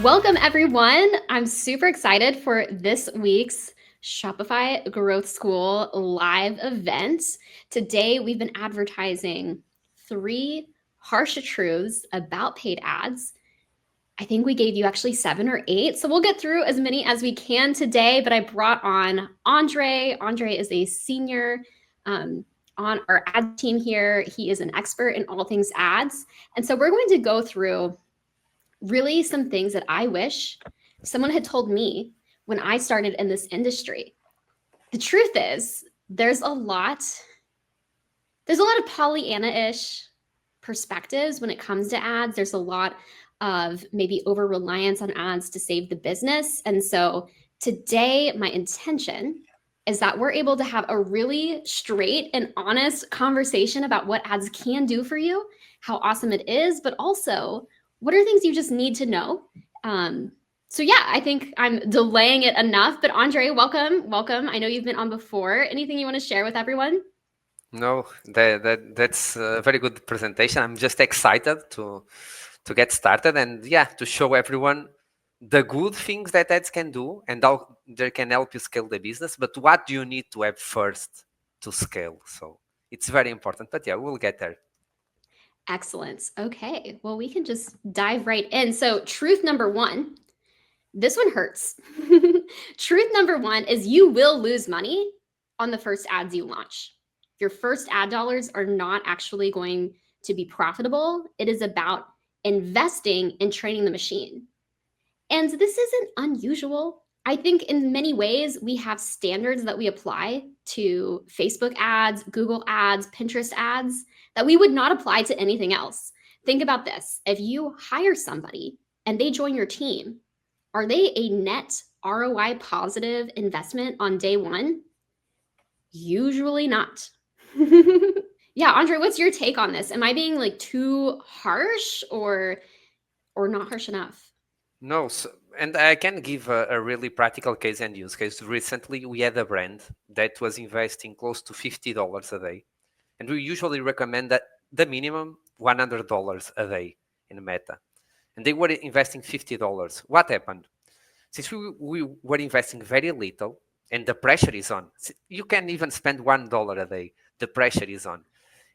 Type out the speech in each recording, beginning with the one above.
Welcome, everyone. I'm super excited for this week's Shopify Growth School live event. Today, we've been advertising 3 harsh truths about paid ads. I think we gave you actually 7 or 8, so we'll get through as many as we can today, but I brought on Andre. Andre is a senior on our ad team here. He is an expert in all things ads, and so we're going to go through really some things that I wish someone had told me when I started in this industry. The truth is, there's a lot of Pollyanna-ish perspectives when it comes to ads. There's a lot of maybe over reliance on ads to save the business. And so today, my intention is that we're able to have a really straight and honest conversation about what ads can do for you, how awesome it is, but also what are things you just need to know. So yeah, I think I'm delaying it enough, but Andre, welcome. I know you've been on before. Anything you want to share with everyone? No, that's a very good presentation. I'm just excited to get started and to show everyone the good things that ads can do and how they can help you scale the business. But what do you need to have first to scale? So it's very important. But we'll get there. Excellent. Okay, well, we can just dive right in. So, truth number 1, this one hurts. Truth number 1 is you will lose money on the first ads you launch. Your first ad dollars are not actually going to be profitable. It is about investing in training the machine. And this isn't unusual. I think in many ways, we have standards that we apply to Facebook ads, Google ads, Pinterest ads that we would not apply to anything else. Think about this. If you hire somebody and they join your team, are they a net ROI positive investment on day one? Usually not. Yeah, Andre, what's your take on this? Am I being like too harsh or not harsh enough? No, and I can give a really practical case and use case. Recently, we had a brand that was investing close to $50 a day. And we usually recommend that the minimum $100 a day in Meta. And they were investing $50. What happened? Since we were investing very little and the pressure is on, you can even spend $1 a day. The pressure is on.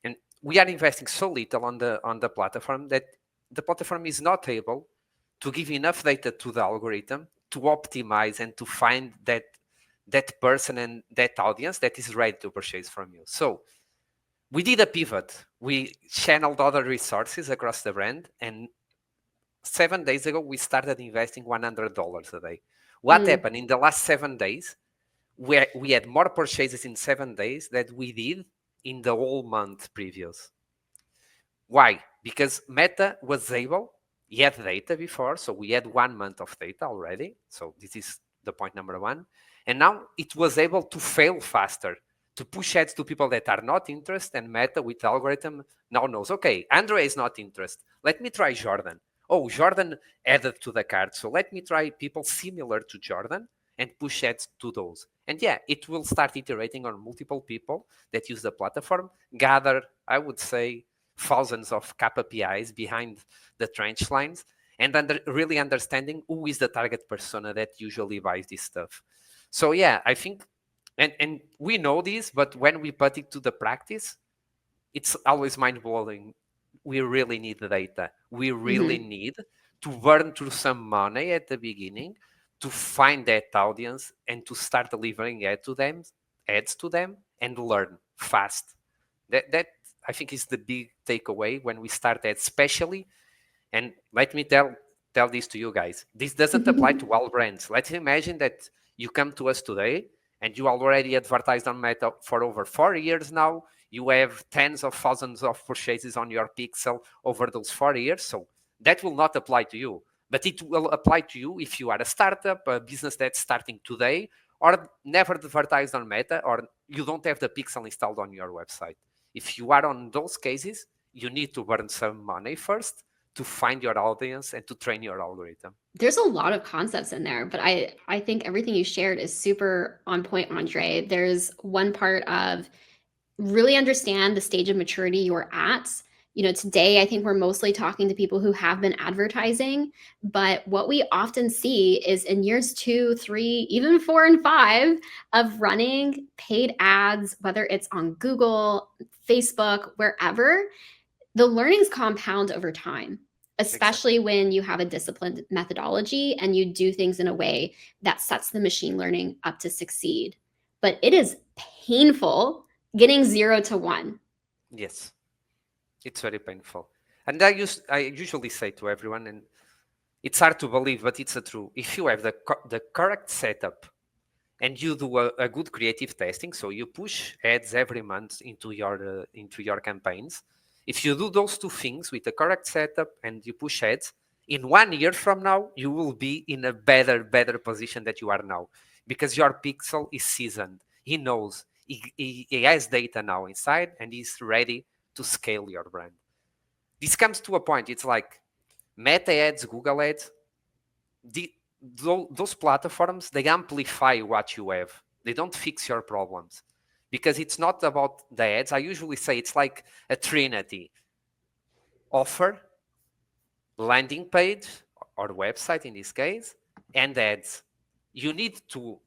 And we are investing so little on the platform that the platform is not able to give enough data to the algorithm to optimize and to find that person and that audience that is ready to purchase from you. So we did a pivot. We channeled other resources across the brand, and 7 days ago we started investing $100 a day. What happened in the last 7 days? We had more purchases in 7 days than we did in the whole month previous. Why? Because Meta was able, he had data before, so we had 1 month of data already. So this is the point number 1. And now it was able to fail faster, to push ads to people that are not interested, and Meta with the algorithm now knows, okay, Andre is not interested. Let me try Jordan. Oh, Jordan added to the cart, so let me try people similar to Jordan and push ads to those. And it will start iterating on multiple people that use the platform, gather, I would say, thousands of KPIs behind the trench lines, and really understanding who is the target persona that usually buys this stuff. So I think, and we know this, but when we put it to the practice, it's always mind-blowing. We really need the data. We really need to burn through some money at the beginning to find that audience and to start delivering ads to them, and learn fast. That I think is the big takeaway when we start that, especially. And let me tell this to you guys. This doesn't apply to all brands. Let's imagine that you come to us today and you already advertised on Meta for over 4 years now. You have tens of thousands of purchases on your pixel over those 4 years. So that will not apply to you. But it will apply to you if you are a startup, a business that's starting today, or never advertised on Meta, or you don't have the pixel installed on your website. If you are on those cases, you need to burn some money first to find your audience and to train your algorithm. There's a lot of concepts in there, but I think everything you shared is super on point, Andre. There's one part of really understand the stage of maturity you're at Today I think we're mostly talking to people who have been advertising, but what we often see is in years 2, 3, even 4 and 5 of running paid ads, whether it's on Google, Facebook, wherever, the learnings compound over time, especially Exactly. when you have a disciplined methodology and you do things in a way that sets the machine learning up to succeed. But it is painful getting 0 to 1. Yes, it's very painful. And I usually say to everyone, and it's hard to believe, but it's a true. If you have the correct setup and you do a good creative testing, so you push ads every month into your campaigns. If you do those two things with the correct setup and you push ads, in 1 year from now you will be in a better position that you are now, because your pixel is seasoned. He knows, he has data now inside, and he's ready to scale your brand. This comes to a point. It's like Meta ads, Google ads, the, those platforms, they amplify what you have. They don't fix your problems, because it's not about the ads. I usually say it's like a trinity: offer, landing page or website in this case, and ads. You need to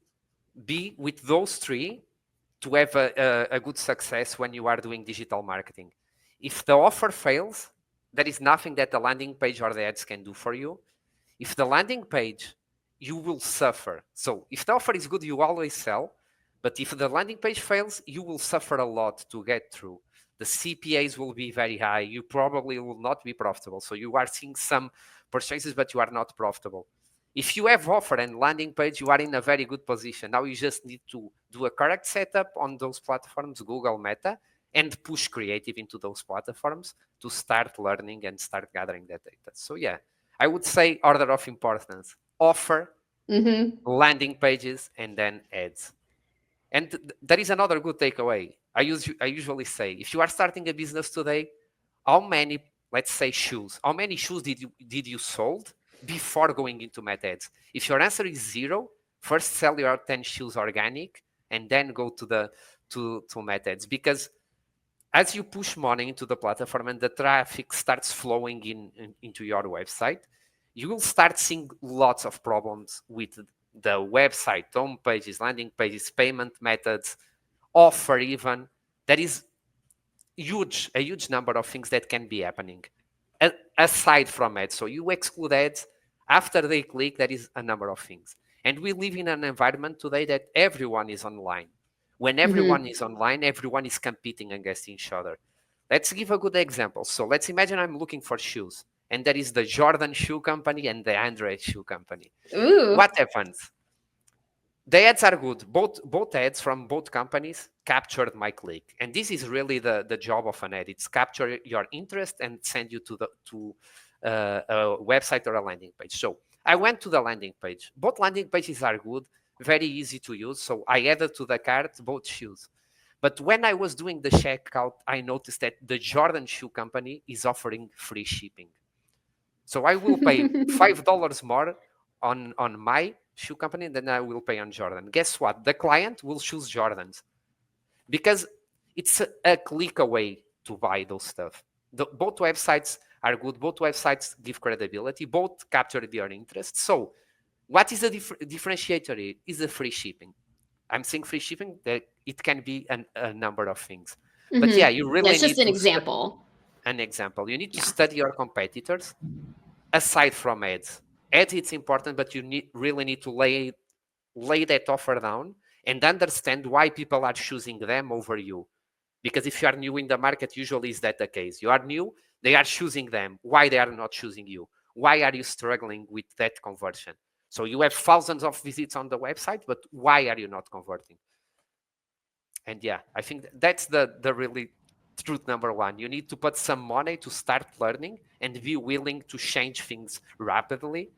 be with those three to have a good success when you are doing digital marketing. If the offer fails, there is nothing that the landing page or the ads can do for you. If the landing page, you will suffer. So if the offer is good, you always sell. But if the landing page fails, you will suffer a lot to get through. The CPAs will be very high. You probably will not be profitable. So you are seeing some purchases, but you are not profitable. If you have offer and landing page, you are in a very good position. Now you just need to do a correct setup on those platforms, Google, Meta, and push creative into those platforms to start learning and start gathering that data. So yeah, I would say order of importance: offer, Mm-hmm. landing pages, and then ads. And there is another good takeaway. I usually say, if you are starting a business today, how many, let's say, shoes, how many shoes did you sold before going into Meta ads? If your answer is zero, first sell your 10 shoes organic and then go to Meta ads, because as you push money into the platform and the traffic starts flowing into your website, you will start seeing lots of problems with the website, home pages, landing pages, payment methods, offer even. There is a huge number of things that can be happening aside from ads. So you exclude ads, after they click, there is a number of things. And we live in an environment today that everyone is online. When Mm-hmm. everyone is online, everyone is competing against each other. Let's give a good example. So let's imagine I'm looking for shoes, and there is the Jordan shoe company and the Andre shoe company. Ooh. What happens? The ads are good. Both ads from both companies captured my click, and this is really the job of an ad. It's capture your interest and send you a website or a landing page. So I went to the landing page. Both landing pages are good, very easy to use. So I added to the cart both shoes. But when I was doing the checkout, I noticed that the Jordan shoe company is offering free shipping. So I will pay $5 more on my shoe company than I will pay on Jordan. Guess what? The client will choose Jordans, because it's a click away to buy those stuff. Both websites are good. Both websites give credibility. Both capture your interest. So what is the differentiator? Is the free shipping. I'm saying free shipping, that it can be a number of things. But yeah, Mm-hmm. you Yeah, really it's just need an to example. an example. You need to Yeah. study your competitors aside from ads. Ads, it's important, but you really need to lay that offer down and understand why people are choosing them over you. Because if you are new in the market, usually is that the case. You are new, they are choosing them. Why they are not choosing you? Why are you struggling with that conversion? So you have thousands of visits on the website, but why are you not converting? And yeah, I think that's the really truth number one. You need to put some money to start learning and be willing to change things rapidly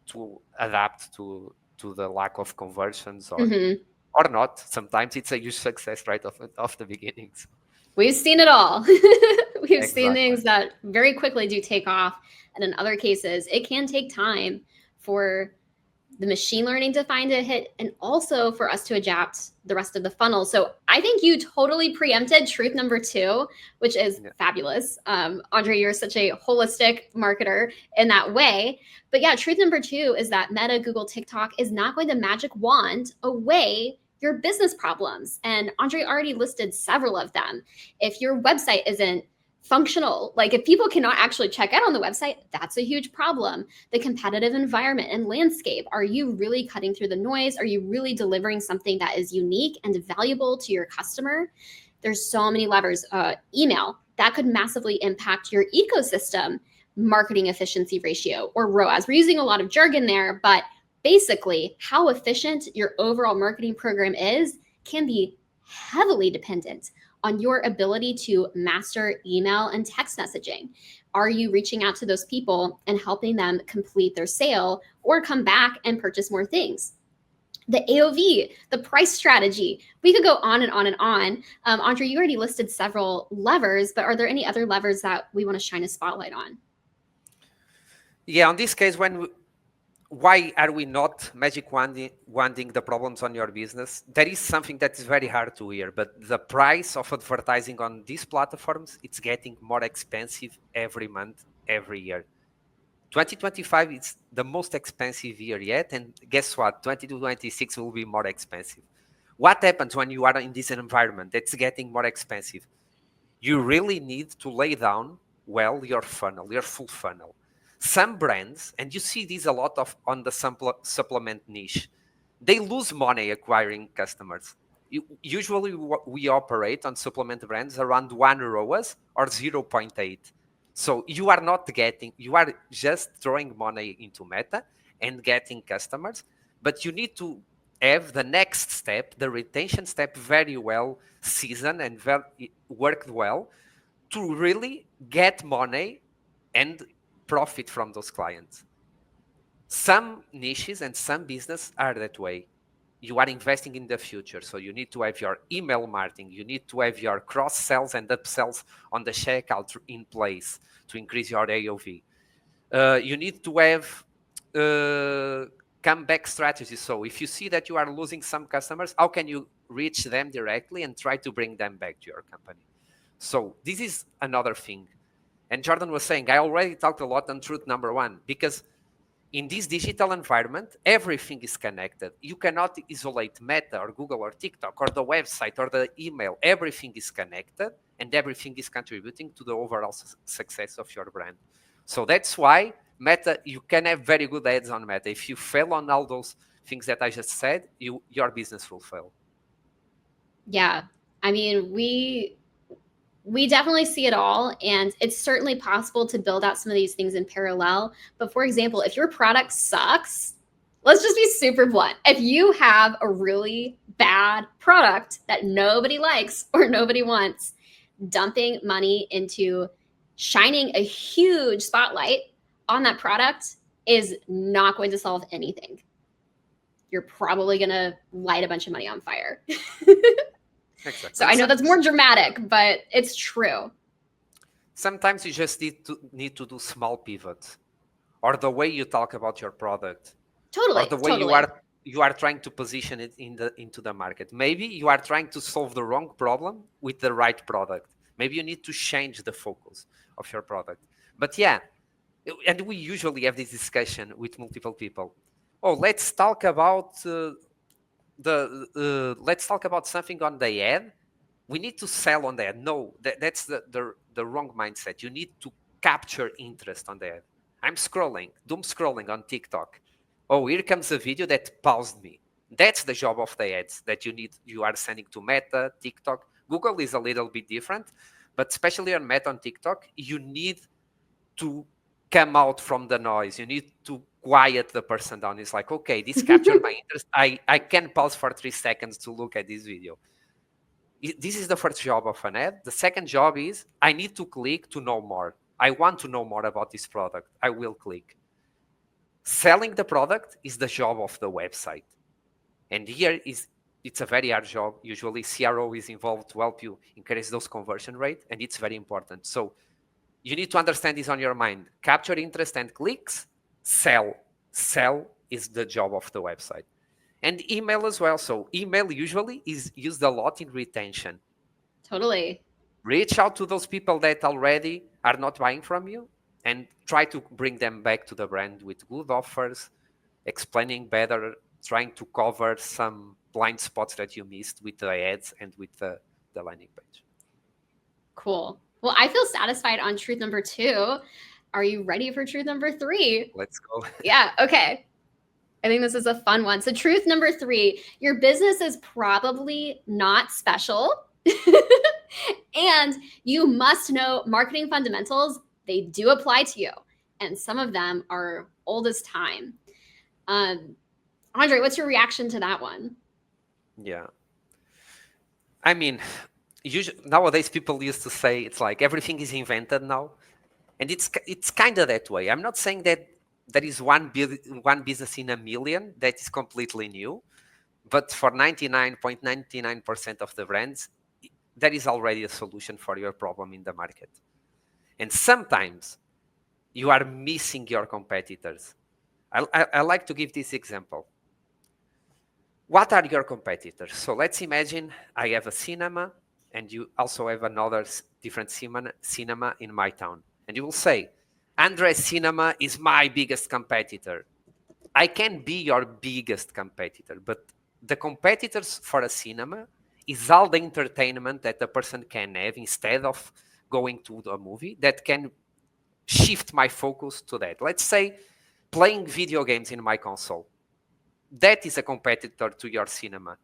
to adapt to the lack of conversions, Mm-hmm. or not. Sometimes it's a huge success right off the beginnings. We've seen it all. We've seen Exactly. things that very quickly do take off. And in other cases, it can take time for the machine learning to find a hit, and also for us to adapt the rest of the funnel. So I think you totally preempted truth number 2, which is fabulous. Andre, you're such a holistic marketer in that way. But yeah, truth number 2 is that Meta, Google, TikTok is not going to magic wand away your business problems. And Andre already listed several of them. If your website isn't functional, like if people cannot actually check out on the website, that's a huge problem. The competitive environment and landscape, are you really cutting through the noise? Are you really delivering something that is unique and valuable to your customer? There's so many levers. Email, that could massively impact your ecosystem marketing efficiency ratio, or ROAS. We're using a lot of jargon there, but basically how efficient your overall marketing program is can be heavily dependent on your ability to master email and text messaging. Are you reaching out to those people and helping them complete their sale or come back and purchase more things? The AOV, the price strategy. We could go on and on and on. Andre, you already listed several levers, but are there any other levers that we want to shine a spotlight on? Yeah, on this case, why are we not magic wanding the problems on your business? That is something that is very hard to hear, but the price of advertising on these platforms, it's getting more expensive every month, every year. 2025 is the most expensive year yet, and guess what? 2026 will be more expensive. What happens when you are in this environment that's getting more expensive? You really need to lay down well your funnel, your full funnel. Some brands, and you see this a lot of on the supplement niche, they lose money acquiring customers. Usually we operate on supplement brands around 1 ROAS or 0.8. So you are just throwing money into Meta and getting customers, but you need to have the next step, the retention step, very well seasoned and worked well to really get money and profit from those clients. Some niches and some business are that way. You are investing in the future, so you need to have your email marketing, you need to have your cross sells and upsells on the checkout in place to increase your AOV. You need to have comeback strategies. So if you see that you are losing some customers, how can you reach them directly and try to bring them back to your company? So this is another thing. And Jordan was saying, I already talked a lot on truth number 1, because in this digital environment, everything is connected. You cannot isolate Meta or Google or TikTok or the website or the email. Everything is connected and everything is contributing to the overall success of your brand. So that's why Meta, you can have very good ads on Meta. If you fail on all those things that I just said, your business will fail. Yeah. I mean, we definitely see it all, and it's certainly possible to build out some of these things in parallel. But for example, if your product sucks, let's just be super blunt. If you have a really bad product that nobody likes or nobody wants, dumping money into shining a huge spotlight on that product is not going to solve anything. You're probably going to light a bunch of money on fire. Exactly. So I know that's more dramatic, but it's true. Sometimes you just need to do small pivots, or the way you talk about your product, Totally. or the way you are trying to position it into the market. Maybe you are trying to solve the wrong problem with the right product. Maybe you need to change the focus of your product. But yeah, and we usually have this discussion with multiple people. Oh, let's talk about let's talk about something on the ad. We need to sell on the ad. No, that's the wrong mindset. You need to capture interest on the ad. I'm doom scrolling on TikTok. Oh, here comes a video that paused me. That's the job of the ads that you are sending to Meta, TikTok. Google is a little bit different, but especially on Meta and TikTok, you need to come out from the noise. You need to quiet the person down. It's like, okay, this captured my interest. I can pause for 3 seconds to look at this video. This is the first job of an ad. The second job is I need to click to know more. I want to know more about this product. I will click. Selling the product is the job of the website. And here it's a very hard job. Usually CRO is involved to help you increase those conversion rate, and it's very important. So you need to understand this on your mind. Capture interest and clicks, sell is the job of the website. And email as well. So email usually is used a lot in retention. Totally. Reach out to those people that already are not buying from you and try to bring them back to the brand with good offers, explaining better, trying to cover some blind spots that you missed with the ads and with the landing page. Cool. Well, I feel satisfied on truth number 2. Are you ready for truth number 3? Let's go. Yeah, okay. I think this is a fun one. So, truth number 3, your business is probably not special. And you must know marketing fundamentals. They do apply to you. And some of them are old as time. Andre, what's your reaction to that one? Yeah. I mean, nowadays people used to say it's like everything is invented now. And it's kind of that way. I'm not saying that there is one business in a million that is completely new, but for 99.99% of the brands, there is already a solution for your problem in the market. And sometimes you are missing your competitors. I like to give this example. What are your competitors? So let's imagine I have a cinema and you also have another different cinema in my town. And you will say, Andre's Cinema is my biggest competitor. I can be your biggest competitor, but the competitors for a cinema is all the entertainment that a person can have instead of going to a movie that can shift my focus to that. Let's say playing video games in my console. That is a competitor to your cinema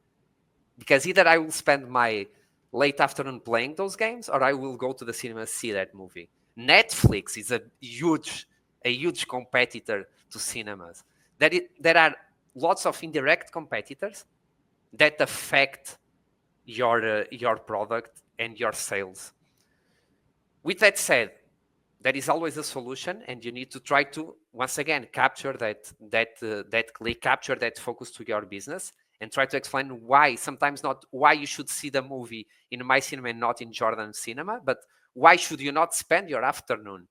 because either I will spend my late afternoon playing those games or I will go to the cinema and see that movie. Netflix is a huge competitor to cinemas. There are lots of indirect competitors that affect your product and your sales. With that said, there is always a solution, and you need to try to once again capture that click, capture that focus to your business, and try to explain why. Sometimes not why you should see the movie in my cinema and not in Jordan's cinema, but why should you not spend your afternoon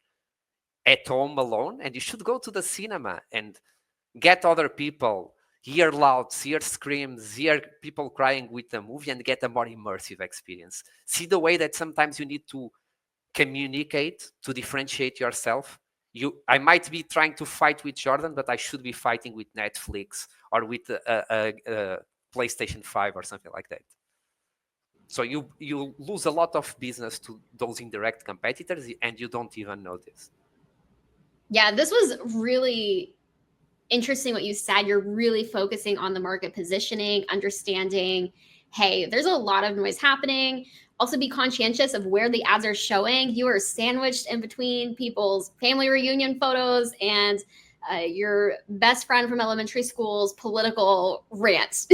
at home alone, and you should go to the cinema and get other people, hear louds, hear screams, hear people crying with the movie, and get a more immersive experience. See the way that sometimes you need to communicate to differentiate yourself. I might be trying to fight with Jordan, but I should be fighting with Netflix or with a PlayStation 5 or something like that. So you lose a lot of business to those indirect competitors, and you don't even know this. Yeah, this was really interesting what you said. You're really focusing on the market positioning, understanding, hey, there's a lot of noise happening. Also, be conscientious of where the ads are showing. You are sandwiched in between people's family reunion photos and your best friend from elementary school's political rant.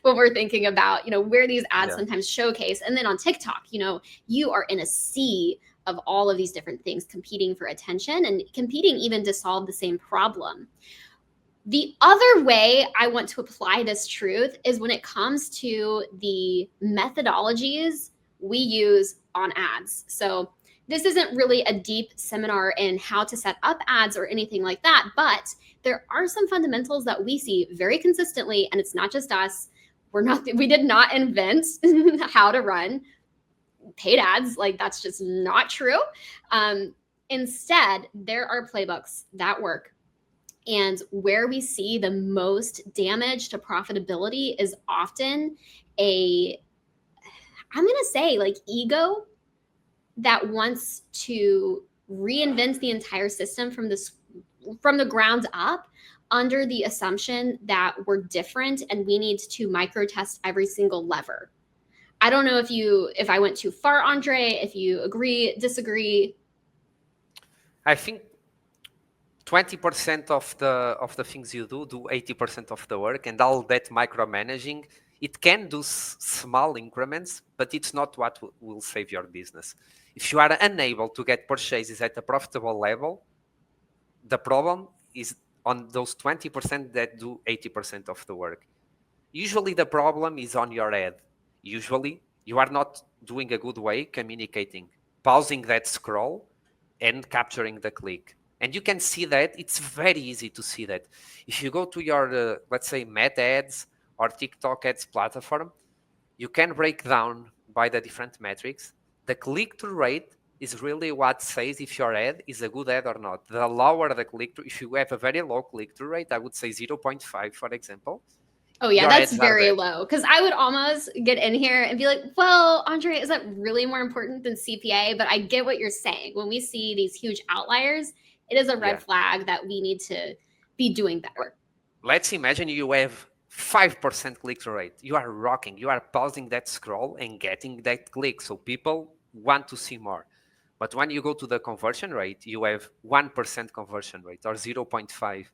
When we're thinking about, where these ads sometimes showcase. And then on TikTok, you are in a sea of all of these different things competing for attention and competing even to solve the same problem. The other way I want to apply this truth is when it comes to the methodologies we use on ads. So this isn't really a deep seminar in how to set up ads or anything like that, but there are some fundamentals that we see very consistently, and it's not just us. We did not invent how to run paid ads. Like, that's just not true. Instead, there are playbooks that work. And where we see the most damage to profitability is often I'm going to say, like, ego that wants to reinvent the entire system from the ground up under the assumption that we're different and we need to micro test every single lever. I don't know if I went too far, Andre, if you agree, disagree. I think 20% of the things you do 80% of the work, and all that micromanaging, it can do small increments, but it's not what will save your business. If you are unable to get purchases at a profitable level, the problem is on those 20% that do 80% of the work. Usually the problem is on your head. Usually you are not doing a good way communicating, pausing that scroll and capturing the click. And you can see that it's very easy to see that. If you go to your, let's say, Meta ads or TikTok ads platform, you can break down by the different metrics. The click-through rate is really what says if your ad is a good ad or not. The lower the click-through, if you have a very low click-through rate, I would say 0.5, for example, Oh yeah, your that's ads are very bad. low. Because I would almost get in here and be like, well, Andre, is that really more important than CPA? But I get what you're saying. When we see these huge outliers, it is a red Yeah. flag that we need to be doing better. Let's imagine you have 5% click-through rate. You are rocking. You are pausing that scroll and getting that click. So people want to see more. But when you go to the conversion rate, you have 1% conversion rate or 0.5.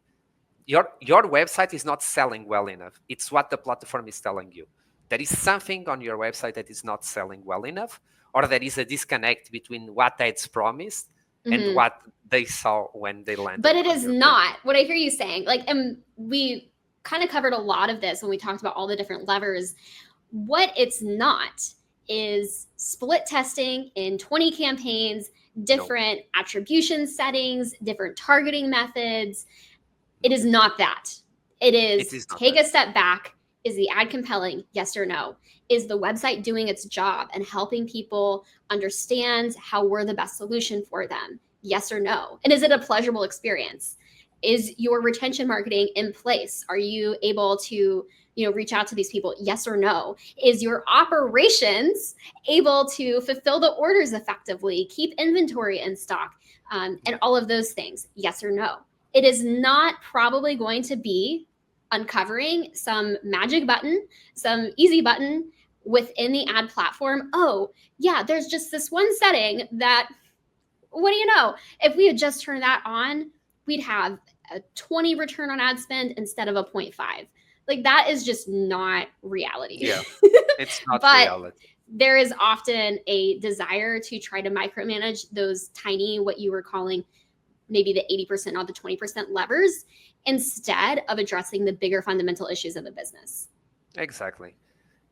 Your website is not selling well enough. It's what the platform is telling you. There is something on your website that is not selling well enough, or there is a disconnect between what ads promised and Mhm. what they saw when they landed But it on is your page. not what I hear you saying. Like, and we kind of covered a lot of this when we talked about all the different levers. What it's not is split testing in 20 campaigns, No, different attribution settings, different targeting methods. It no, is not that. It it is is not take that. a step back. Is the ad compelling? Yes or no? Is the website doing its job and helping people understand how we're the best solution for them? Yes or no? And is it a pleasurable experience? Is your retention marketing in place? Are you able to reach out to these people? Yes or no? Is your operations able to fulfill the orders effectively, keep inventory in stock, and Yeah, all of those things? Yes or no? It is not probably going to be uncovering some magic button, some easy button within the ad platform. Oh, yeah, there's just this one setting that, what do you know? If we had just turned that on, we'd have a 20 return on ad spend instead of a 0.5. Like, that is just not reality. yeah, it's not But reality. there is often a desire to try to micromanage those tiny, what you were calling maybe the 80% or the 20% levers instead of addressing the bigger fundamental issues of the business. Exactly.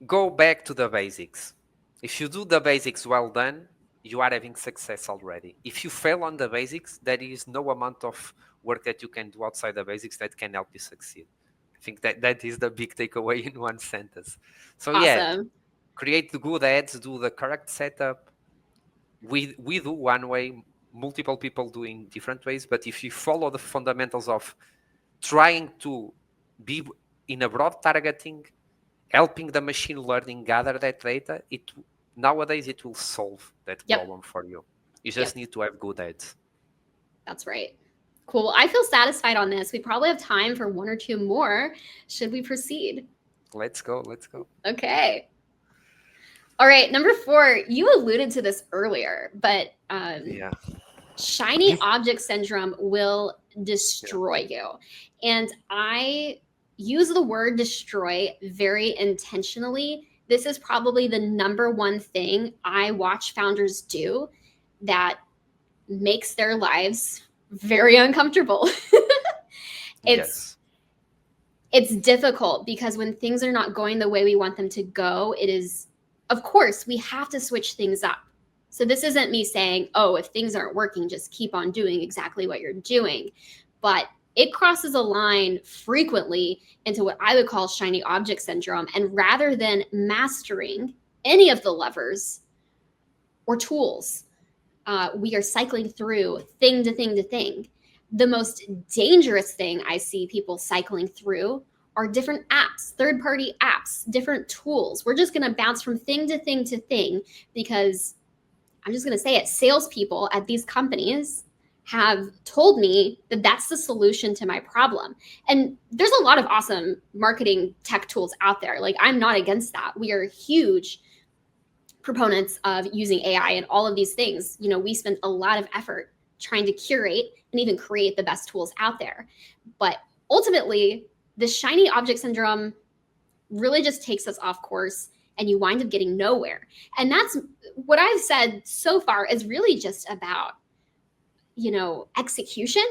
Go back to the basics. If you do the basics well done, you are having success already. If you fail on the basics, there is no amount of work that you can do outside the basics that can help you succeed. I think that is the big takeaway in one sentence. So yeah, Awesome. create the good ads, do the correct setup. We do one way, multiple people do in different ways, but if you follow the fundamentals of trying to be in a broad targeting, helping the machine learning gather that data, nowadays it will solve that Yep. problem for you. You Yep. just need to have good ads. That's right. Cool. I feel satisfied on this. We probably have time for one or two more. Should we proceed? Let's go. Let's go. Okay. All right. Number 4, you alluded to this earlier, but Yeah. shiny This. object syndrome will Yeah. destroy you. And I use the word destroy very intentionally. This is probably the number one thing I watch founders do that makes their lives very uncomfortable. it's Yes. it's difficult because when things are not going the way we want them to go, it is, of course, we have to switch things up. So this isn't me saying, oh, if things aren't working, just keep on doing exactly what you're doing. But it crosses a line frequently into what I would call shiny object syndrome. And rather than mastering any of the levers or tools, we are cycling through thing to thing to thing. The most dangerous thing I see people cycling through are different apps, third party apps, different tools. We're just going to bounce from thing to thing to thing because I'm just going to say it, salespeople at these companies have told me that that's the solution to my problem. And there's a lot of awesome marketing tech tools out there. Like, I'm not against that. We are huge proponents of using AI and all of these things. We spend a lot of effort trying to curate and even create the best tools out there. But ultimately, the shiny object syndrome really just takes us off course and you wind up getting nowhere. And that's what I've said so far is really just about, execution,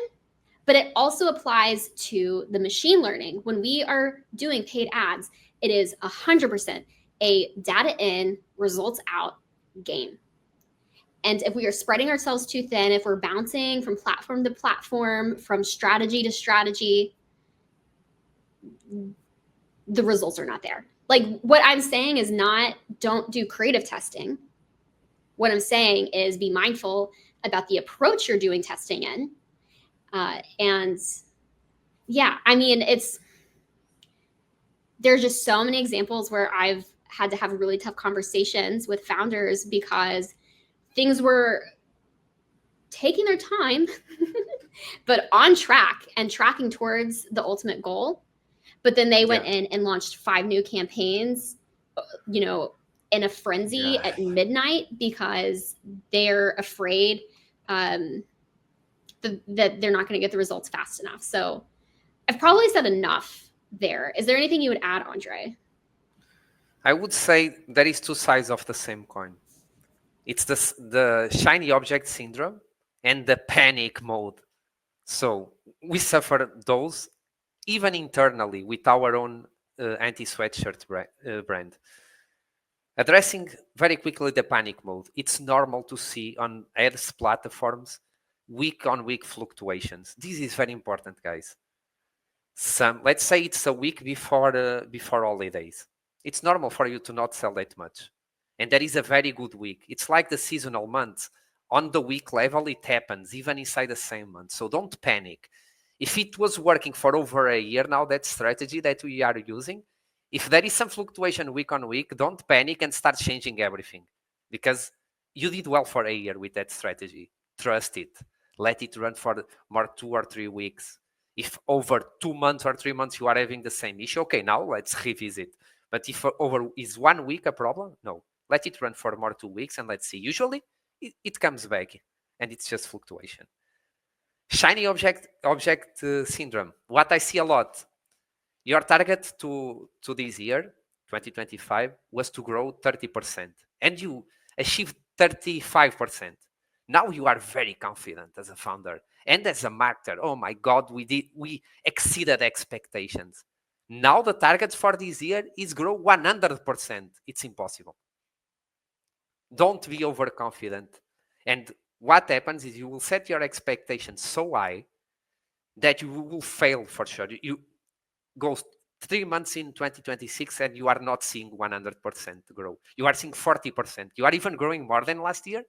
but it also applies to the machine learning. When we are doing paid ads, it is 100% a data in, results out game. And if we are spreading ourselves too thin, if we're bouncing from platform to platform, from strategy to strategy, the results are not there. Like, what I'm saying is not don't do creative testing. What I'm saying is be mindful about the approach you're doing testing in. And yeah, I mean, there's just so many examples where I've had to have really tough conversations with founders because things were taking their time, but on track and tracking towards the ultimate goal. But then they went in and launched 5 new campaigns, you know, in a frenzy at midnight because they're afraid that they're not going to get the results fast enough. So I've probably said enough there. Is there anything you would add, Andre? I would say there is two sides of the same coin. It's the shiny object syndrome and the panic mode. So we suffer those even internally with our own anti-sweatshirt brand. Addressing very quickly the panic mode. It's normal to see on ads platforms week-on-week fluctuations. This is very important, guys. Let's say it's a week before holidays. It's normal for you to not sell that much, and that is a very good week. It's like the seasonal months. On the week level, it happens even inside the same month. So don't panic. If it was working for over a year now, that strategy that we are using, if there is some fluctuation week on week, don't panic and start changing everything, because you did well for a year with that strategy. Trust it. Let it run for more 2 or 3 weeks. If over 2 months or 3 months you are having the same issue, okay, now let's revisit. But if over is 1 week a problem, no, let it run for more 2 weeks and let's see. Usually it comes back and it's just fluctuation. Shiny object syndrome. What I see a lot. Your target to this year, 2025, was to grow 30%, and you achieved 35%. Now you are very confident as a founder and as a marketer. Oh my God, we exceeded expectations. Now the target for this year is grow 100%. It's impossible. Don't be overconfident. And what happens is you will set your expectations so high that you will fail for sure. You go 3 months in 2026 and you are not seeing 100% grow. You are seeing 40%. You are even growing more than last year,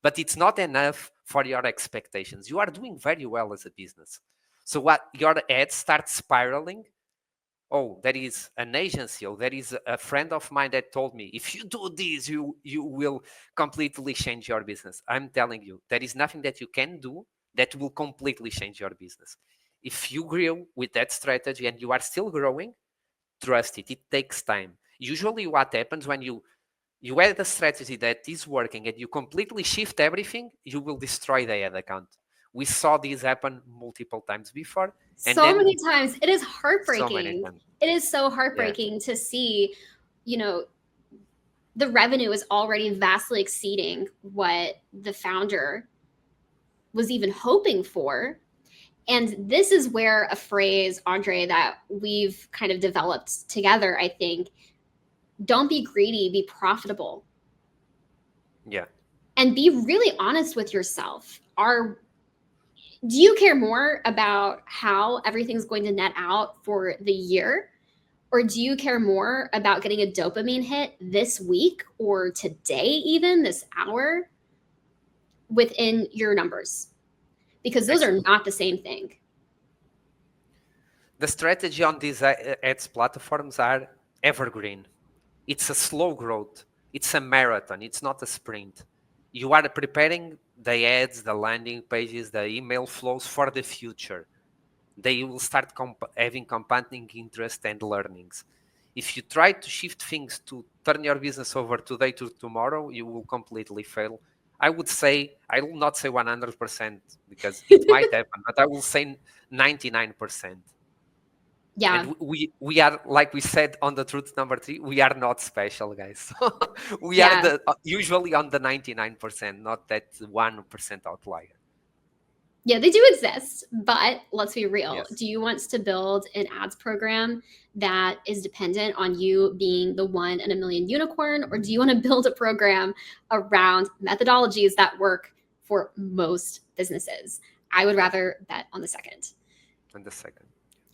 but it's not enough for your expectations. You are doing very well as a business. So what your ads start spiraling. Oh, there is an agency, or there is a friend of mine that told me, if you do this, you will completely change your business. I'm telling you, there is nothing that you can do that will completely change your business. If you grow with that strategy and you are still growing, trust it. It takes time. Usually what happens when you add a strategy that is working and you completely shift everything, you will destroy the ad account. We saw this happen multiple times before. And So then many times. It is so many heartbreaking. times. It is so Yeah. heartbreaking to see, you know, the revenue is already vastly exceeding what the founder was even hoping for. And this is where a phrase, Andre, that we've kind of developed together, I think, don't be greedy, be profitable. Yeah. And be really honest with yourself. Do you care more about how everything's going to net out for the year? Or do you care more about getting a dopamine hit this week or today, even this hour, within your numbers? Because those are not the same thing. The strategy on these ads platforms are evergreen. It's a slow growth. It's a marathon. It's not a sprint. You are preparing the ads, the landing pages, the email flows for the future. They will start having compounding interest and learnings. If you try to shift things to turn your business over today to tomorrow, you will completely fail. I will not say 100% because it might happen, but I will say 99%. Yeah. And we are, like we said on the truth number 3, we are not special, guys. We are Yeah. usually on the 99%, not that 1% outlier. Yeah, they do exist, but let's be real. Yes. Do you want to build an ads program that is dependent on you being the one in a million unicorn, or do you want to build a program around methodologies that work for most businesses? I would Yeah. rather bet on the second. And the second.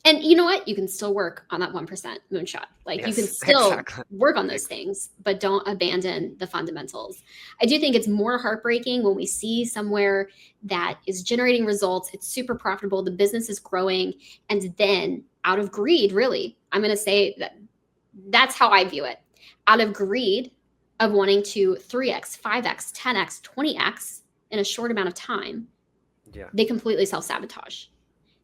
And you know what? You can still work on that 1% moonshot. Like you can Yes. still Exactly. work on those Exactly. things, but don't abandon the fundamentals. I do think it's more heartbreaking when we see somewhere that is generating results, it's super profitable, the business is growing, and then out of greed, really, I'm going to say that that's how I view it. Out of greed of wanting to 3x, 5x, 10x, 20x in a short amount of time, Yeah. they completely self sabotage,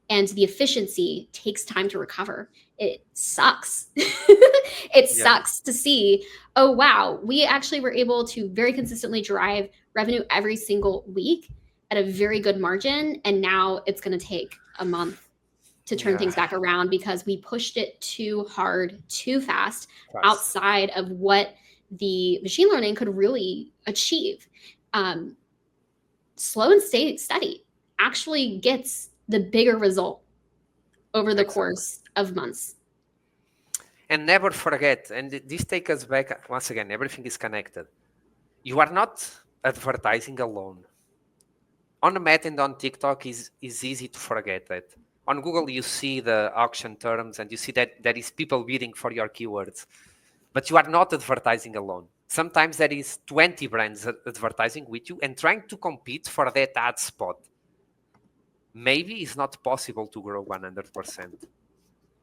and the efficiency takes time to recover. It sucks. It Yeah. sucks to see, oh, wow, we actually were able to very consistently drive revenue every single week at a very good margin. And now it's going to take a month to turn Yeah. things back around because we pushed it too hard, too fast, Fast. outside of what the machine learning could really achieve. Um, Slow and steady actually gets the bigger result over the Exactly. course of months. And never forget, and this takes us back once again, everything is connected. You are not advertising alone. On Meta and on TikTok is easy to forget that. On Google, you see the auction terms and you see that there is people bidding for your keywords, but you are not advertising alone. Sometimes there is 20 brands advertising with you and trying to compete for that ad spot. Maybe it's not possible to grow 100%.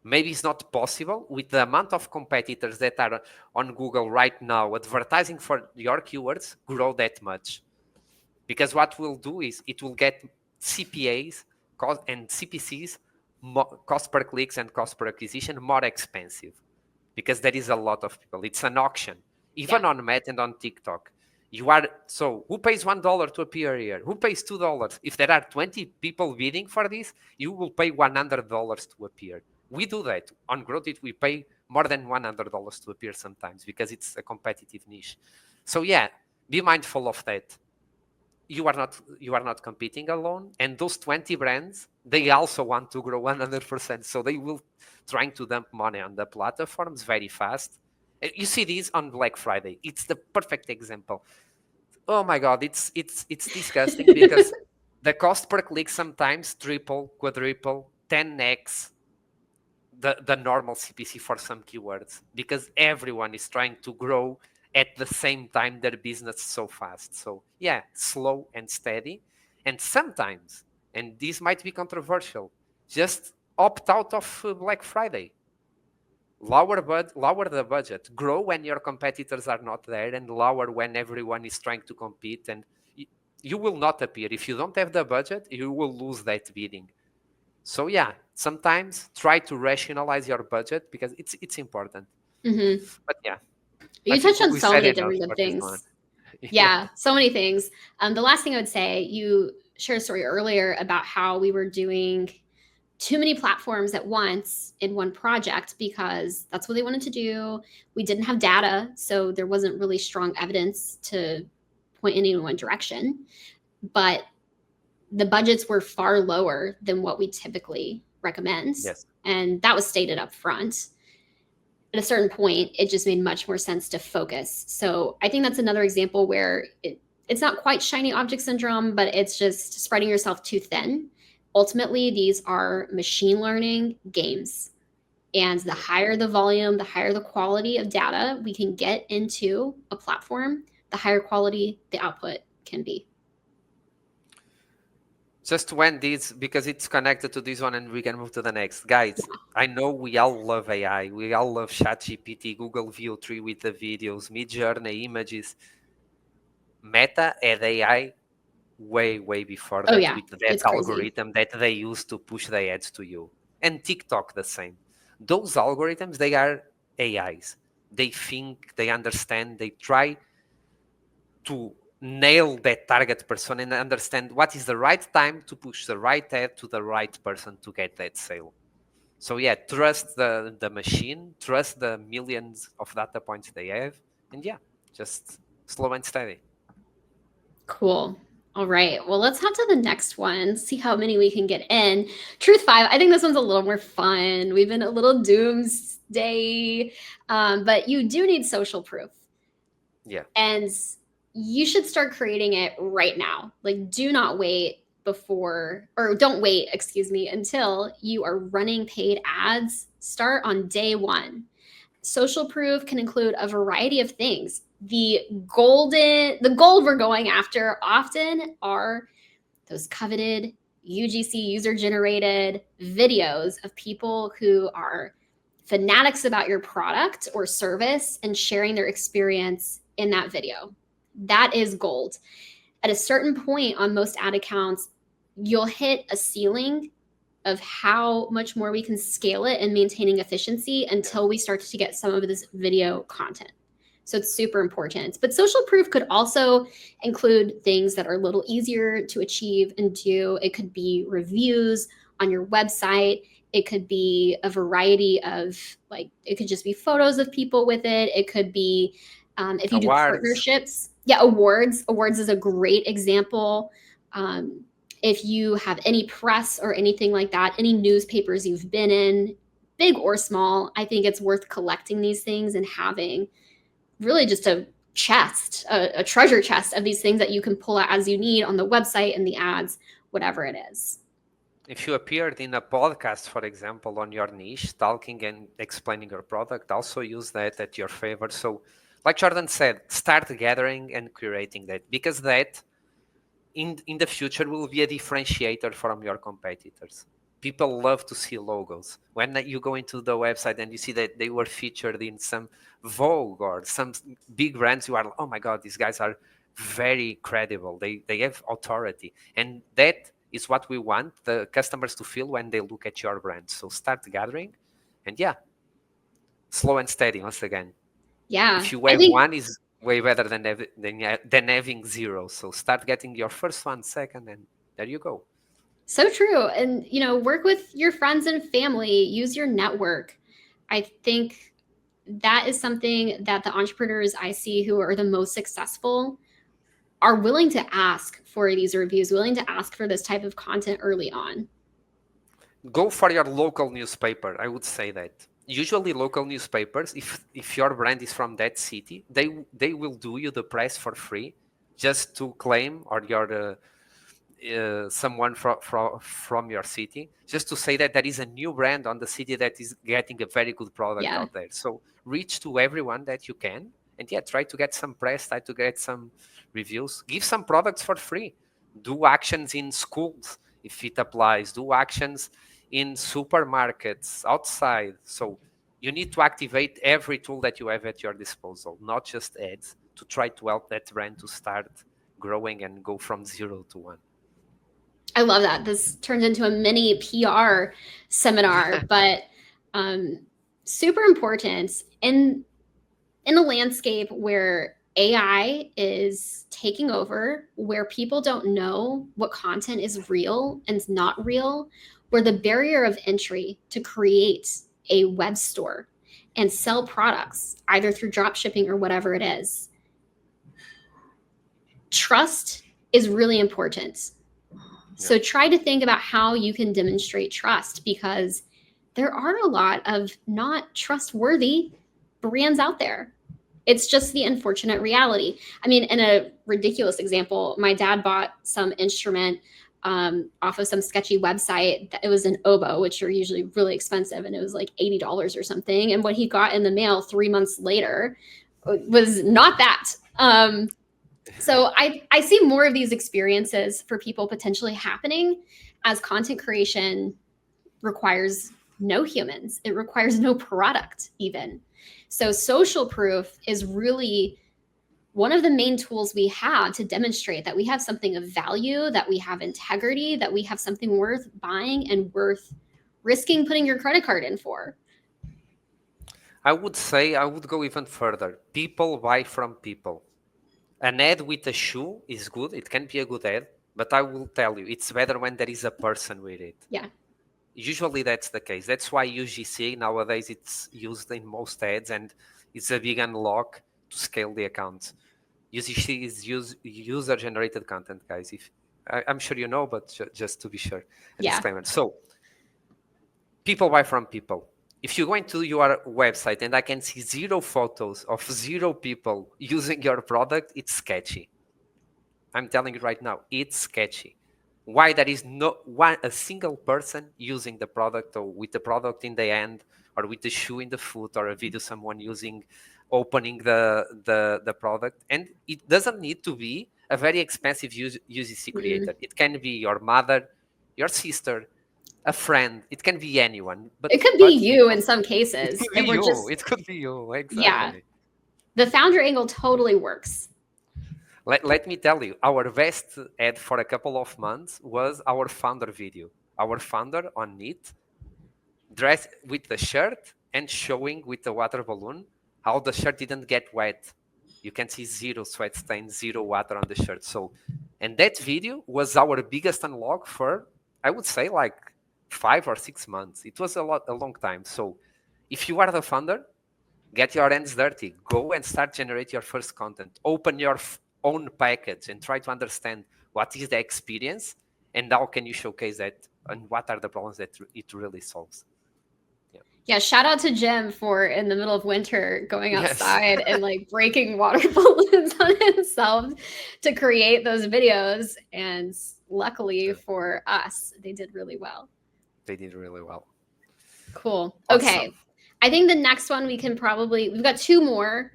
Maybe it's not possible with the amount of competitors that are on Google right now advertising for your keywords grow that much. Because what we'll do is it will get CPAs and CPCs, cost per clicks and cost per acquisition, more expensive because there is a lot of people. It's an auction, Yeah. even on Meta and on TikTok. You are so who pays $1 to appear here? Who pays $2? If there are 20 people bidding for this, you will pay $100 to appear. We do that on Growth It. We pay more than $100 to appear sometimes because it's a competitive niche. So yeah, be mindful of that. You are not competing alone, and those 20 brands, they also want to grow 100%, so they will trying to dump money on the platforms very fast. You see this on Black Friday. It's the perfect example. Oh my god, it's disgusting because the cost per click sometimes triple, quadruple, 10x the normal CPC for some keywords because everyone is trying to grow at the same time their business so fast. So yeah, slow and steady. And sometimes, and this might be controversial, just opt out of Black Friday. Lower the budget. Grow when your competitors are not there, and lower when everyone is trying to compete. And you will not appear if you don't have the budget. You will lose that bidding. So yeah, sometimes try to rationalize your budget because it's important. Hmm. But yeah, I You think touched on we so said many enough different good for this one. things. Yeah. Yeah, so many things. The last thing I would say, you shared a story earlier about how we were doing too many platforms at once in one project because that's what they wanted to do. We didn't have data, so there wasn't really strong evidence to point in any one direction. But the budgets were far lower than what we typically recommend. Yes. And that was stated up front. At a certain point, it just made much more sense to focus. So I think that's another example where it's not quite shiny object syndrome, but it's just spreading yourself too thin. Ultimately, these are machine learning games. And the higher the volume, the higher the quality of data we can get into a platform, the higher quality the output can be. Just to end this because it's connected to this one and we can move to the next. Guys, I know we all love AI. We all love ChatGPT, Google View 3 with the videos, Midjourney images. Meta had AI way before Oh, that yeah, with that it's crazy. algorithm that they use to push the ads to you. And TikTok the same. Those algorithms, they are AIs. They think, they understand, they try to nail that target person and understand what is the right time to push the right ad to the right person to get that sale. So yeah, trust the machine, trust the millions of data points they have, and yeah, just slow and steady. Cool. All right. Well, let's hop to the next one, see how many we can get in. Truth 5, I think this one's a little more fun. We've been a little doomsday, but you do need social proof. Yeah. And you should start creating it right now. Like, do not wait don't wait, excuse me, until you are running paid ads. Start on day one. Social proof can include a variety of things. The gold we're going after often are those coveted UGC, user generated videos of people who are fanatics about your product or service and sharing their experience in that video. That is gold. At a certain point on most ad accounts, you'll hit a ceiling of how much more we can scale it and maintaining efficiency until we start to get some of this video content. So it's super important. But social proof could also include things that are a little easier to achieve and do. It could be reviews on your website. It could be a variety of, like, it could just be photos of people with it. It could be if you do partnerships. Yeah, awards. Awards is a great example. If you have any press or anything like that, any newspapers you've been in, big or small, I think it's worth collecting these things and having really just a chest, a treasure chest of these things that you can pull out as you need on the website and the ads, whatever it is. If you appeared in a podcast, for example, on your niche, talking and explaining your product, also use that at your favor. So, like Jordan said, start gathering and curating that, because that in the future will be a differentiator from your competitors. People love to see logos. When you go into the website and you see that they were featured in some Vogue or some big brands, you are like, oh my God, these guys are very credible. They have authority. And that is what we want the customers to feel when they look at your brand. So start gathering, and yeah, slow and steady once again. Yeah. If you have one, is way better than having zero. So start getting your first one, second, and there you go. So true. And, work with your friends and family, use your network. I think that is something that the entrepreneurs I see who are the most successful are willing to ask for these reviews, willing to ask for this type of content early on. Go for your local newspaper. I would say that. Usually local newspapers, if your brand is from that city, they will do you the press for free just to claim, or your someone from your city, just to say that there is a new brand on the city that is getting a very good product out there. So reach to everyone that you can, and yeah, try to get some press, try to get some reviews, give some products for free, do actions in schools if it applies, do actions in supermarkets outside. So you need to activate every tool that you have at your disposal, not just ads, to try to help that brand to start growing and go from 0 to 1. I love that. This turns into a mini PR seminar, but super important in a landscape where AI is taking over, where people don't know what content is real and not real, where the barrier of entry to create a web store and sell products, either through drop shipping or whatever it is, trust is really important. So try to think about how you can demonstrate trust, because there are a lot of not trustworthy brands out there. It's just the unfortunate reality. I mean, in a ridiculous example, my dad bought some instrument off of some sketchy website. It was an oboe, which are usually really expensive, and it was like $80 or something. And what he got in the mail 3 months later was not that. So I see more of these experiences for people potentially happening, as content creation requires no humans. It requires no product even. So social proof is really one of the main tools we have to demonstrate that we have something of value, that we have integrity, that we have something worth buying and worth risking putting your credit card in for. I would say, I would go even further. People buy from people. An ad with a shoe is good. It can be a good ad, but I will tell you, it's better when there is a person with it. Yeah. Usually that's the case. That's why UGC nowadays it's used in most ads, and it's a big unlock to scale the accounts. UGC is user-generated content, guys. If I'm sure you know, but just to be sure, a Yeah. disclaimer. So people buy from people. If you go into your website and I can see zero photos of zero people using your product, it's sketchy. I'm telling you right now, it's sketchy. Why there is no one a single person using the product or with the product in the hand or with the shoe in the foot or a video someone using opening the product. And it doesn't need to be a very expensive UGC Mm. creator. It can be your mother, your sister, a friend. It can be anyone. It could be But you people, in some it cases, could be and we're you. just It could be you. yeah. Exactly. The founder angle totally works. Let me tell you, our best ad for a couple of months was our founder video. Our founder on it, dressed with the shirt and showing with the water balloon how the shirt didn't get wet. You can see zero sweat stains, zero water on the shirt. So, and that video was our biggest unlock for, I would say, like 5 or 6 months. It was a long time. So, if you are the founder, get your hands dirty. Go and start generate your first content. Open your own package and try to understand what is the experience and how can you showcase that and what are the problems that it really solves. Yeah. Yeah, shout out to Jim for in the middle of winter going Yes. outside and like breaking water balloons on himself to create those videos. And luckily Sure. for us, they did really well. They did really well. Cool. Awesome. Okay. I think the next one we've got two more.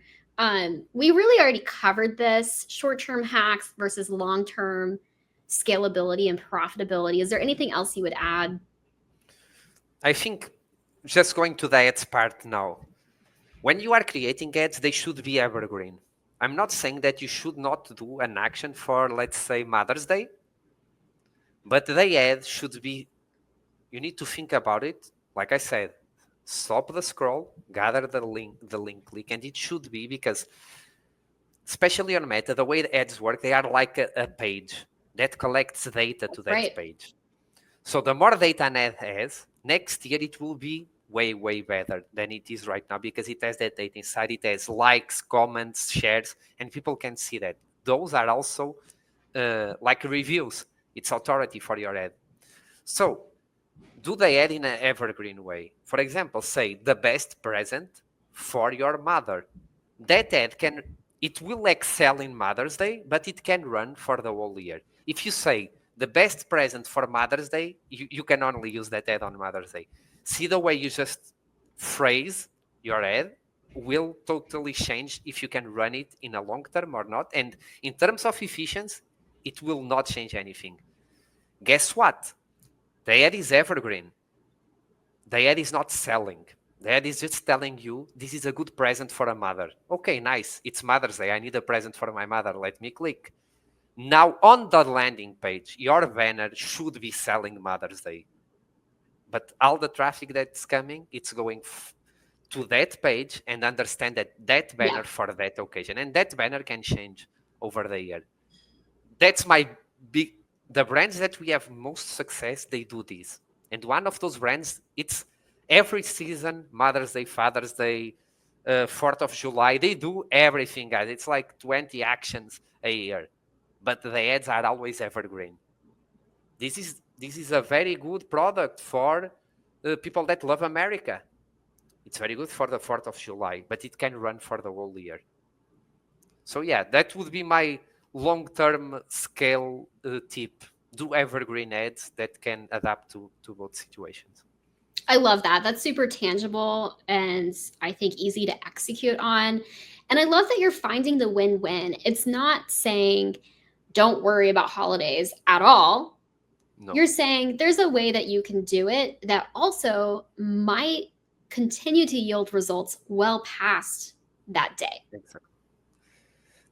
We really already covered this short-term hacks versus long-term scalability and profitability. Is there anything else you would add? I think just going to the ads part now. When you are creating ads, they should be evergreen. I'm not saying that you should not do an action for, let's say, Mother's Day, but the ad should be, you need to think about it. Like I said, stop the scroll, gather the link click, and it should be because, especially on Meta, the way the ads work, they are like a page that collects data to that Right. page. So the more data an ad has, next year it will be way, way better than it is right now because it has that data inside. It has likes, comments, shares, and people can see that. Those are also like reviews. It's authority for your ad. So do the ad in an evergreen way. For example, say the best present for your mother. That ad it will excel in Mother's Day, but it can run for the whole year. If you say the best present for Mother's Day, you can only use that ad on Mother's Day. See the way you just phrase your ad will totally change if you can run it in a long term or not. And in terms of efficiency, it will not change anything. Guess what? The ad is evergreen. The ad is not selling. The ad is just telling you this is a good present for a mother. Okay, nice. It's Mother's Day. I need a present for my mother. Let me click. Now, on the landing page, your banner should be selling Mother's Day. But all the traffic that's coming, it's going to that page and understand that Yeah. banner for that occasion. And that banner can change over the year. That's my big, the brands that we have most success, they do this. And one of those brands, it's every season, Mother's Day, Father's Day, 4th of July, they do everything, guys. It's like 20 actions a year, but the ads are always evergreen. This is a very good product for people that love America. It's very good for the 4th of July, but it can run for the whole year. So yeah, that would be my long-term scale tip. Do evergreen ads that can adapt to both situations. I love that. That's super tangible and I think easy to execute on. And I love that you're finding the win win. It's not saying don't worry about holidays at all. No, You're saying there's a way that you can do it that also might continue to yield results well past that day. exactly.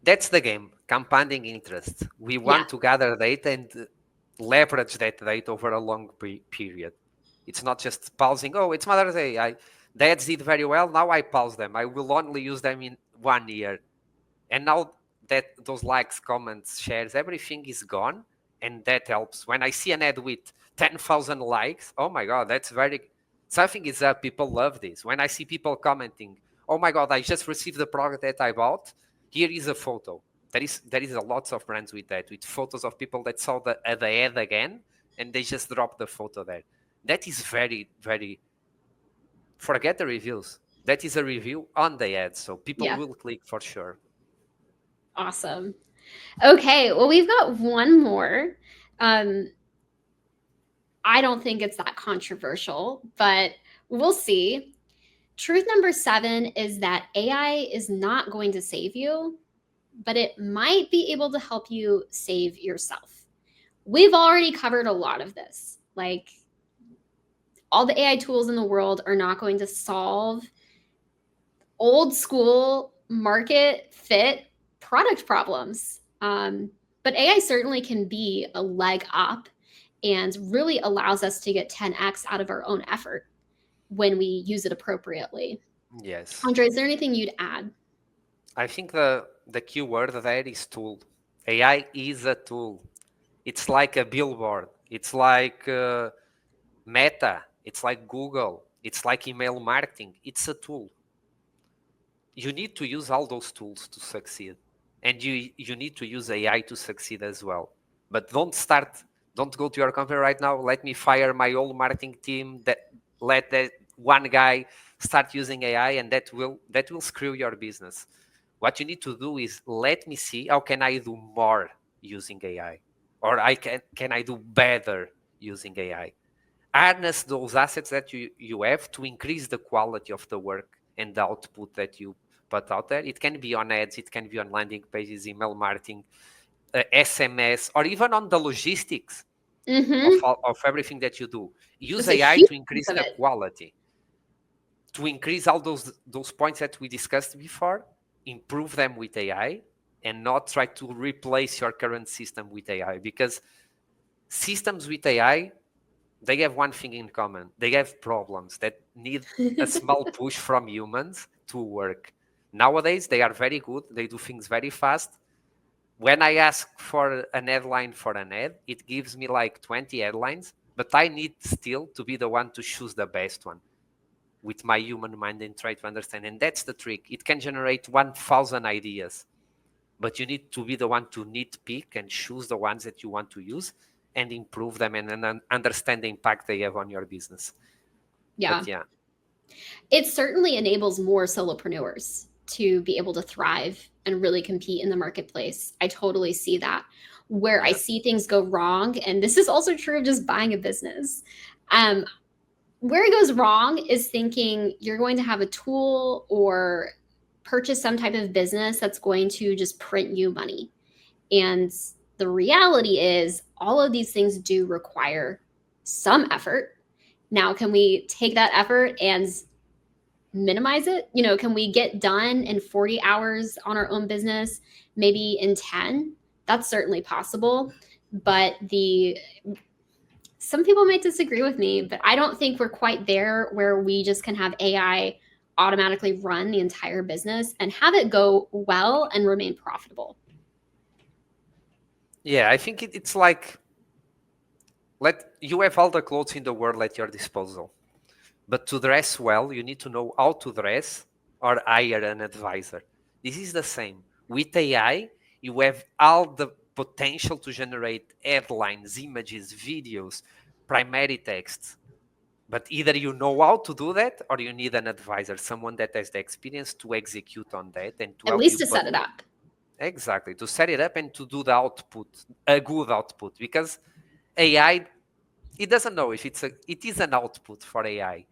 That's the game. Compounding interest. We Yeah. want to gather data and leverage that data over a long period. It's not just pausing. Oh, it's Mother's Day. The ads did very well. Now I pause them. I will only use them in 1 year. And now that those likes, comments, shares, everything is gone, and that helps. When I see an ad with 10,000 likes, oh my god, that's very something is up. People love this. When I see people commenting, oh my god, I just received the product that I bought. Here is a photo. There is a lots of brands with that, with photos of people that saw the ad again, and they just drop the photo there. That is very, very, forget the reviews. That is a review on the ad, so people Yeah. will click for sure. Awesome. Okay, well, we've got one more. Um, I don't think it's that controversial, but we'll see. Truth number 7 is that AI is not going to save you, but it might be able to help you save yourself. We've already covered a lot of this. Like, all the AI tools in the world are not going to solve old school market fit product problems. But AI certainly can be a leg up and really allows us to get 10x out of our own effort when we use it appropriately. Yes, Andre, is there anything you'd add? I think the key word there is tool. AI is a tool. It's like a billboard. It's like Meta. It's like Google. It's like email marketing. It's a tool. You need to use all those tools to succeed, and you need to use AI to succeed as well. But don't go to your company right now, let me fire my old marketing team, that let that one guy start using AI, and that will screw your business. What you need to do is, let me see how can I do more using AI, or can I do better using AI. Harness those assets that you have to increase the quality of the work and the output that you put out there. It can be on ads, it can be on landing pages, email marketing, SMS, or even on the logistics Mm-hmm. of everything that you do. Use That's a AI huge to piece increase of the it. quality, to increase all those points that we discussed before, improve them with AI, and not try to replace your current system with AI, because systems with AI, they have one thing in common. They have problems that need a small push from humans to work. Nowadays, they are very good. They do things very fast. When I ask for an headline for an ad, it gives me like 20 headlines, but I need still to be the one to choose the best one with my human mind and try to understand. And that's the trick. It can generate 1,000 ideas, but you need to be the one to nitpick and choose the ones that you want to use and improve them, and then understand the impact they have on your business. Yeah. But yeah, It certainly enables more solopreneurs to be able to thrive and really compete in the marketplace. I totally see that. Where I yeah, see things go wrong, and this is also true of just buying a business. Um, where it goes wrong is thinking you're going to have a tool or purchase some type of business that's going to just print you money. And the reality is, all of these things do require some effort. Now, can we take that effort and minimize it? Can we get done in 40 hours on our own business, maybe in 10? That's certainly possible. But some people might disagree with me, but I don't think we're quite there where we just can have AI automatically run the entire business and have it go well and remain profitable. yeah. I think it's like, let you have all the clothes in the world at your disposal, but to dress well, you need to know how to dress or hire an advisor. This is the same with AI. You have all the potential to generate headlines, images, videos, primary texts. But either you know how to do that, or you need an advisor, someone that has the experience to execute on that and to At help least you to put, set it up. exactly, to set it up and to do the output, a good output. Because AI, it doesn't know if it is an output for AI.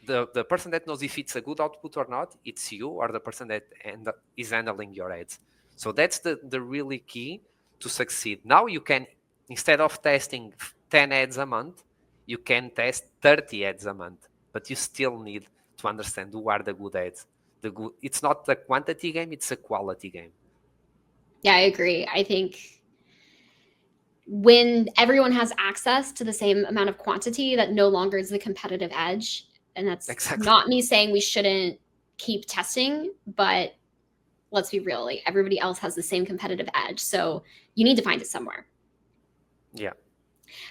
The person that knows if it's a good output or not, it's you, or the person that is handling your ads. So that's the really key to succeed. Now you can, instead of testing 10 ads a month, you can test 30 ads a month, but you still need to understand who are the good ads. It's not a quantity game, it's a quality game. Yeah, I agree. I think when everyone has access to the same amount of quantity, that no longer is the competitive edge. And that's Exactly. not me saying we shouldn't keep testing, but let's be real, like everybody else has the same competitive edge. So you need to find it somewhere. Yeah.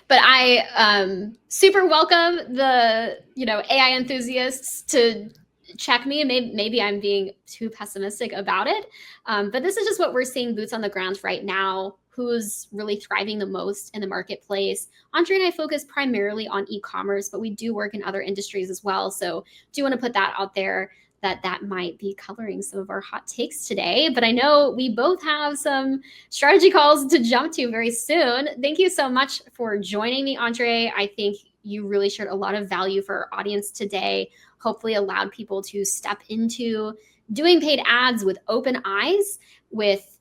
But I super welcome the AI enthusiasts to check me. Maybe I'm being too pessimistic about it. But this is just what we're seeing boots on the ground right now. Who's really thriving the most in the marketplace? Andre and I focus primarily on e-commerce, but we do work in other industries as well. So do want to put that out there, that might be coloring some of our hot takes today. But I know we both have some strategy calls to jump to very soon. Thank you so much for joining me, Andre. I think you really shared a lot of value for our audience today, hopefully allowed people to step into doing paid ads with open eyes, with,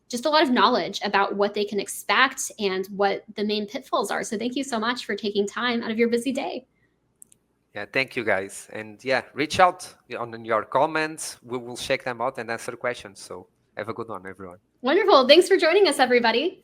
just a lot of knowledge about what they can expect and what the main pitfalls are. So thank you so much for taking time out of your busy day. Yeah, thank you guys. And yeah, reach out on your comments. We will check them out and answer questions. So have a good one, everyone. Wonderful. Thanks for joining us, everybody.